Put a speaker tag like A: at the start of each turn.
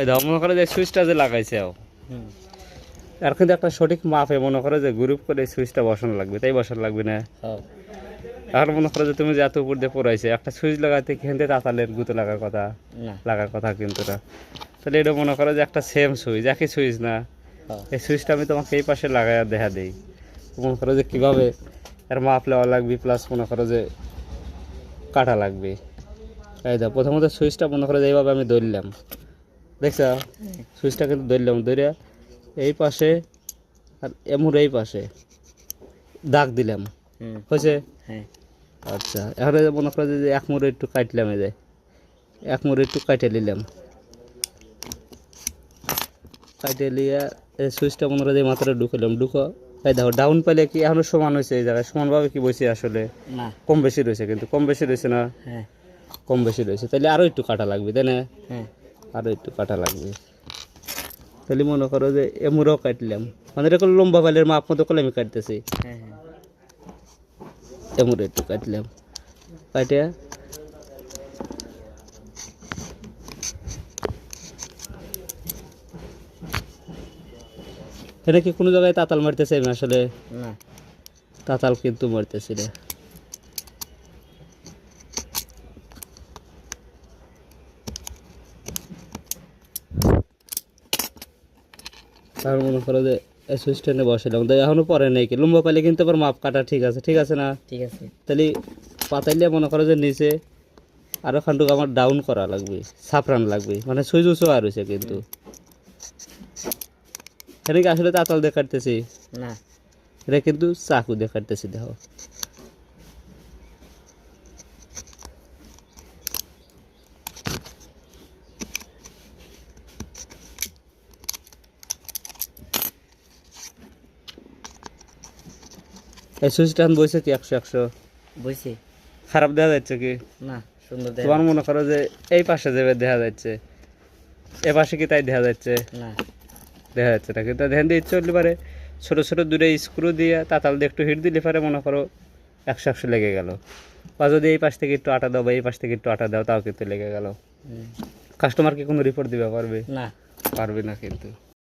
A: এই দাও মনে করে যে সুইচটা যে লাগাইছে
B: হুম।
A: আর কিন্তু একটা সঠিক মাপে মনে করে যে গ্রুপ করে সুইচটা বসানো লাগবে, তাই বসানো লাগবে না?
B: হ্যাঁ।
A: এখন মনে করো যে তুমি যে এত উপর দিয়ে পড়াইছে একটা সুইচ লাগাতে কিন্তু তাতালের গুঁতো লাগার কথা,
B: না।
A: লাগার কথা কিন্তু না। তাহলে এটা মনে করো যে একটা সেম সুইচ, একই সুইচ না?
B: হ্যাঁ।
A: এই সুইচটা আমি তোমাকে এই পাশে লাগাই দেখা দিই, মনে করো যে কীভাবে এর মাপ নেওয়া লাগবে, প্লাস মনে করো যে কাটা লাগবে। এই দাও প্রথমত সুইচটা মনে করো যে এইভাবে আমি ধরলাম, দেখছো সুইচটা কিন্তু ধরলাম, ধরে এই পাশে আর এমুর এই পাশে দাগ দিলাম,
B: হুম।
A: হয়েছে?
B: হ্যাঁ।
A: আচ্ছা এখন এই যে মনে করো যে এক মুড়ে একটু কাটলাম, এই যে এক মুড়ে একটু কাটে নিলাম, কাটে নিয়ে এই সুইচটা মনে করো যে মাথাটা ঢুকালাম, ঢুকো এই দেখো ডাউন পেলে কি এখনো সমান হয়েছে, এই জায়গায় সমানভাবে কি বসে আসলে
B: না।
A: কম বেশি রয়েছে, কিন্তু কম বেশি রয়েছে না?
B: হ্যাঁ।
A: কম বেশি রয়েছে, তাহলে আরও একটু কাটা লাগবে, তাই না?
B: হ্যাঁ।
A: আরও একটু কাটা লাগবে। তাহলে মনে করো যে এমুরও কাটলাম, মানে এরকম লম্বা পালের মাপ মতো করে আমি কাটতেছি,
B: হ্যাঁ। হ্যাঁ।
A: এমুরে একটু কাটলাম, কাটিয়া এটা কি কোনো জায়গায় তাতাল মারতেছে আমি আসলে?
B: না।
A: তাতাল কিন্তু মারতেছি না। তার মনে করো যে এই সুইচ টেনে বসালাম, তো এখনো পরে নেই কি লম্বা পাইলে কিন্তু আবার মাপ কাটা ঠিক আছে, ঠিক আছে না?
B: ঠিক আছে।
A: তাহলে পাতাইলে মনে করো যে নিচে আরও খানটুকু আমার ডাউন করা লাগবে, সাফরান লাগবে, মানে সুইচ উঁচু আর হয়েছে কিন্তু। এটা কি আসলে তাতাল দিয়ে কাটতেছি?
B: না।
A: এটা কিন্তু চাকু দিয়ে কাটতেছি, দেখো। এই সুইচটা বইছে কি 100-100?
B: বুঝছি।
A: খারাপ দেখা যাচ্ছে কি?
B: না, সুন্দর
A: তোমার মনে করো যে এই পাশে যাবে দেখা যাচ্ছে, এ পাশে কি তাই দেখা যাচ্ছে?
B: না।
A: দেখা যাচ্ছে না, কিন্তু ধ্যান দিয়ে চললে পারে ছোটো ছোটো দূরে স্ক্রু দিয়ে তাতাল দিয়ে একটু হিট দিলে পারে মনে করো 100-100 লেগে গেল, বা যদি এই পাশ থেকে একটু আটা দাও বা এই পাশ থেকে একটু আটা দাও তাও কিন্তু লেগে গেল। কাস্টমার কি কোনো রিপোর্ট দিবে পারবে?
B: না।
A: পারবে না কিন্তু।